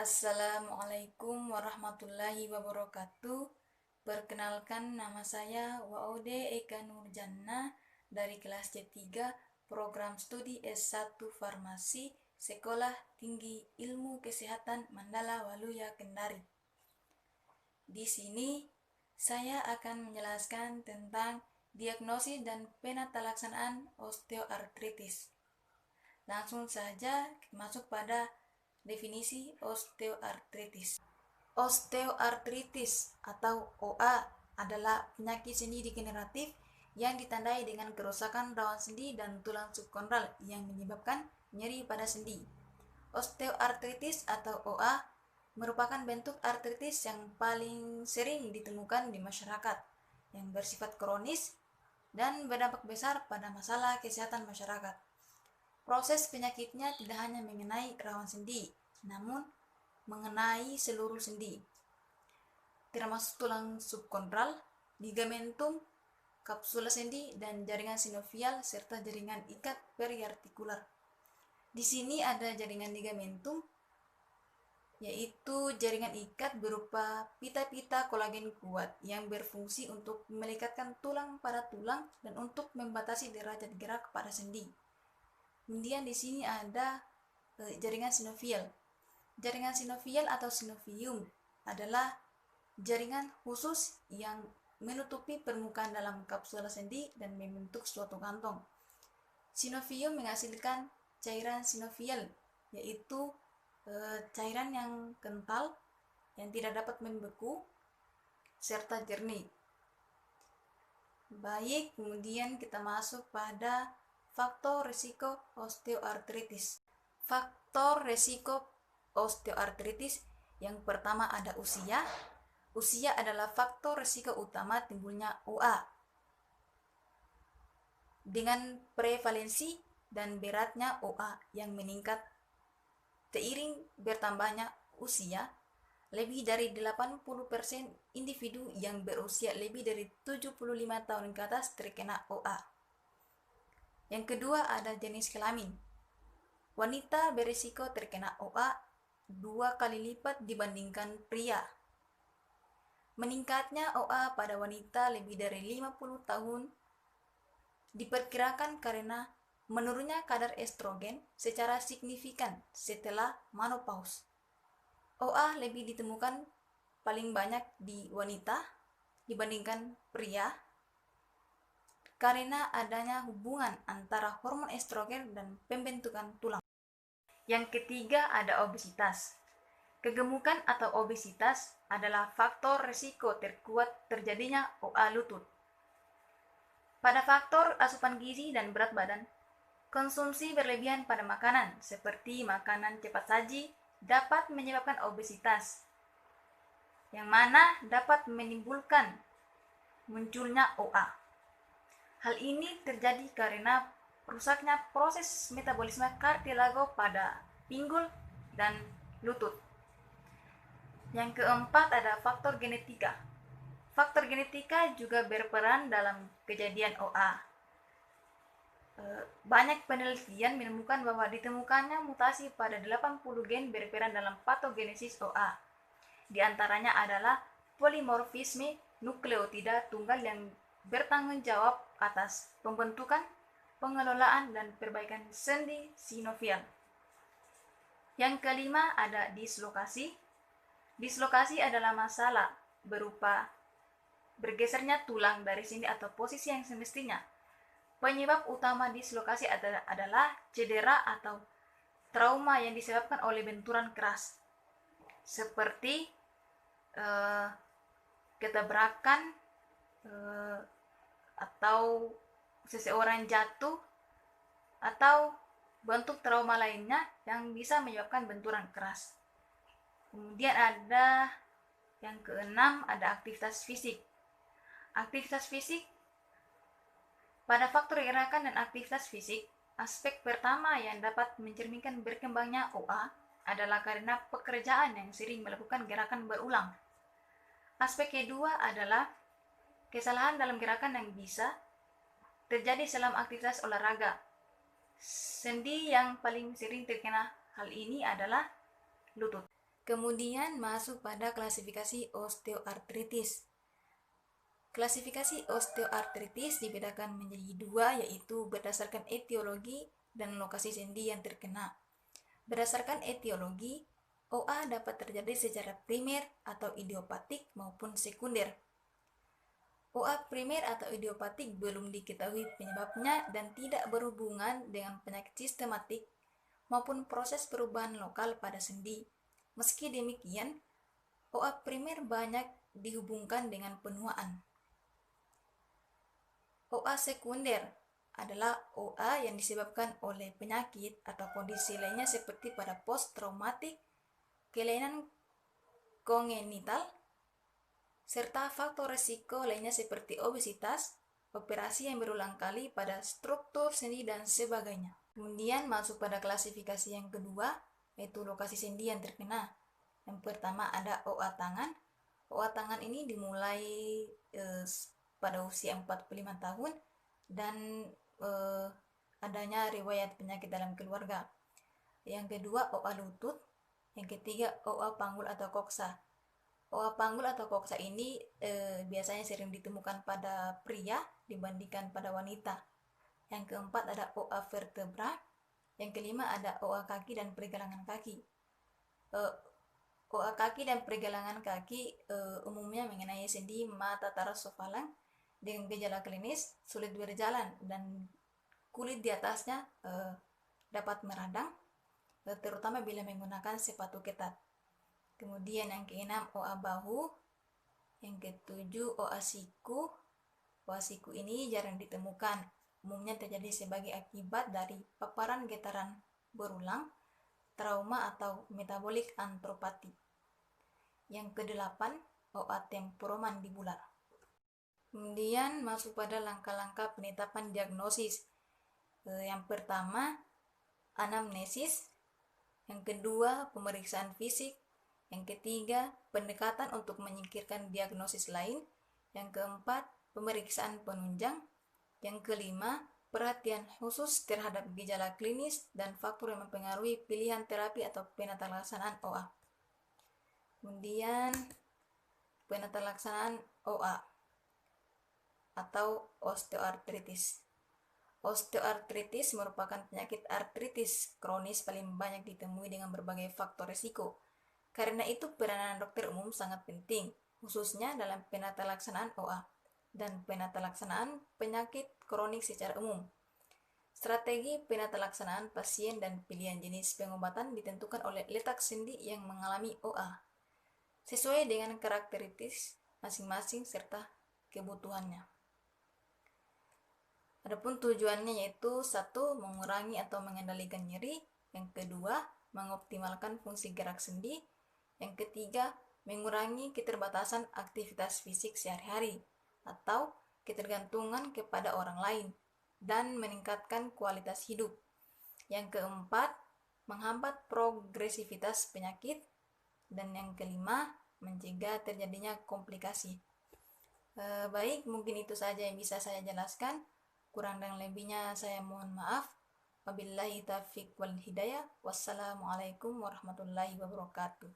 Assalamualaikum warahmatullahi wabarakatuh. Perkenalkan, nama saya Waude Eka Nurjanna dari kelas C3 program studi S1 Farmasi Sekolah Tinggi Ilmu Kesehatan Mandala Waluya Kendari. Di sini saya akan menjelaskan tentang diagnosis dan penatalaksanaan osteoartritis. Langsung saja masuk pada definisi osteoartritis. Osteoartritis atau OA adalah penyakit sendi degeneratif yang ditandai dengan kerusakan rawan sendi dan tulang subkondral yang menyebabkan nyeri pada sendi. Osteoartritis atau OA merupakan bentuk artritis yang paling sering ditemukan di masyarakat, yang bersifat kronis dan berdampak besar pada masalah kesehatan masyarakat. Proses penyakitnya tidak hanya mengenai rawan sendi, namun mengenai seluruh sendi, termasuk tulang subkondral, ligamentum, kapsula sendi, dan jaringan sinovial serta jaringan ikat periartikular. Di sini ada jaringan ligamentum, yaitu jaringan ikat berupa pita-pita kolagen kuat yang berfungsi untuk melekatkan tulang pada tulang dan untuk membatasi derajat gerak pada sendi. Kemudian di sini ada jaringan sinovial. Jaringan sinovial atau sinovium adalah jaringan khusus yang menutupi permukaan dalam kapsula sendi dan membentuk suatu kantong. Sinovium menghasilkan cairan sinovial, yaitu cairan yang kental yang tidak dapat membeku serta jernih. Baik, kemudian kita masuk pada faktor risiko osteoartritis. Faktor risiko osteoartritis yang pertama ada usia. Usia adalah faktor risiko utama timbulnya OA. Dengan prevalensi dan beratnya OA yang meningkat seiring bertambahnya usia, lebih dari 80% individu yang berusia lebih dari 75 tahun ke atas terkena OA. Yang kedua ada jenis kelamin. Wanita berisiko terkena OA 2 kali lipat dibandingkan pria. Meningkatnya OA pada wanita lebih dari 50 tahun diperkirakan karena menurunnya kadar estrogen secara signifikan setelah menopause. OA lebih ditemukan paling banyak di wanita dibandingkan pria karena adanya hubungan antara hormon estrogen dan pembentukan tulang. Yang ketiga ada obesitas. Kegemukan atau obesitas adalah faktor risiko terkuat terjadinya OA lutut. Pada faktor asupan gizi dan berat badan, konsumsi berlebihan pada makanan seperti makanan cepat saji dapat menyebabkan obesitas, yang mana dapat menimbulkan munculnya OA. Hal ini terjadi karena rusaknya proses metabolisme kartilago pada pinggul dan lutut. Yang keempat ada faktor genetika. Faktor genetika juga berperan dalam kejadian OA. Banyak penelitian menemukan bahwa ditemukannya mutasi pada 80 gen berperan dalam patogenesis OA. Di antaranya adalah polimorfisme nukleotida tunggal yang bertanggung jawab atas pembentukan, pengelolaan, dan perbaikan sendi sinovial. Yang kelima ada dislokasi. Dislokasi adalah masalah berupa bergesernya tulang dari sendi atau posisi yang semestinya. Penyebab utama dislokasi adalah cedera atau trauma yang disebabkan oleh benturan keras, seperti ketabrakan atau seseorang jatuh atau bentuk trauma lainnya yang bisa menyebabkan benturan keras. Kemudian ada yang keenam ada aktivitas fisik. Aktivitas fisik, pada faktor gerakan dan aktivitas fisik, aspek pertama yang dapat mencerminkan berkembangnya OA adalah karena pekerjaan yang sering melakukan gerakan berulang. Aspek kedua adalah kesalahan dalam gerakan yang bisa terjadi selama aktivitas olahraga. Sendi yang paling sering terkena hal ini adalah lutut. Kemudian masuk pada klasifikasi osteoartritis. Klasifikasi osteoartritis dibedakan menjadi dua, yaitu berdasarkan etiologi dan lokasi sendi yang terkena. Berdasarkan etiologi, OA dapat terjadi secara primer atau idiopatik maupun sekunder. OA primer atau idiopatik belum diketahui penyebabnya dan tidak berhubungan dengan penyakit sistematik maupun proses perubahan lokal pada sendi. Meski demikian, OA primer banyak dihubungkan dengan penuaan. OA sekunder adalah OA yang disebabkan oleh penyakit atau kondisi lainnya seperti pada post-traumatic, kelainan kongenital, serta faktor risiko lainnya seperti obesitas, operasi yang berulang kali pada struktur sendi dan sebagainya. Kemudian masuk pada klasifikasi yang kedua, yaitu lokasi sendi yang terkena. Yang pertama ada OA tangan. OA tangan ini dimulai pada usia 45 tahun dan adanya riwayat penyakit dalam keluarga. Yang kedua OA lutut. Yang ketiga OA panggul atau koksa. OA panggul atau koksa ini biasanya sering ditemukan pada pria dibandingkan pada wanita. Yang keempat ada OA vertebra. Yang kelima ada OA kaki dan pergelangan kaki. OA kaki dan pergelangan kaki umumnya mengenai sendi mata tarsofalang dengan gejala klinis sulit berjalan dan kulit di atasnya dapat meradang, terutama bila menggunakan sepatu ketat. Kemudian yang keenam OA bahu. Yang ketujuh OA siku. OA siku ini jarang ditemukan, umumnya terjadi sebagai akibat dari paparan getaran berulang, trauma atau metabolic antropati. Yang kedelapan OA temporomandibular. Kemudian masuk pada langkah-langkah penetapan diagnosis. Yang pertama anamnesis, yang kedua pemeriksaan fisik, yang ketiga pendekatan untuk menyingkirkan diagnosis lain, yang keempat pemeriksaan penunjang, yang kelima perhatian khusus terhadap gejala klinis dan faktor yang mempengaruhi pilihan terapi atau penatalaksanaan OA. Kemudian penatalaksanaan OA atau osteoartritis. Osteoartritis merupakan penyakit artritis kronis paling banyak ditemui dengan berbagai faktor risiko. Karena itu peranan dokter umum sangat penting, khususnya dalam penatalaksanaan OA dan penatalaksanaan penyakit kronik secara umum. Strategi penatalaksanaan pasien dan pilihan jenis pengobatan ditentukan oleh letak sendi yang mengalami OA, sesuai dengan karakteristik masing-masing serta kebutuhannya. Adapun tujuannya yaitu 1. Mengurangi atau mengendalikan nyeri, yang kedua mengoptimalkan fungsi gerak sendi, yang ketiga mengurangi keterbatasan aktivitas fisik sehari-hari atau ketergantungan kepada orang lain dan meningkatkan kualitas hidup. Yang keempat menghambat progresivitas penyakit, dan yang kelima mencegah terjadinya komplikasi. Baik, mungkin itu saja yang bisa saya jelaskan. Kurang dan lebihnya saya mohon maaf. Wabillahi taufiq wal hidayah. Wassalamualaikum warahmatullahi wabarakatuh.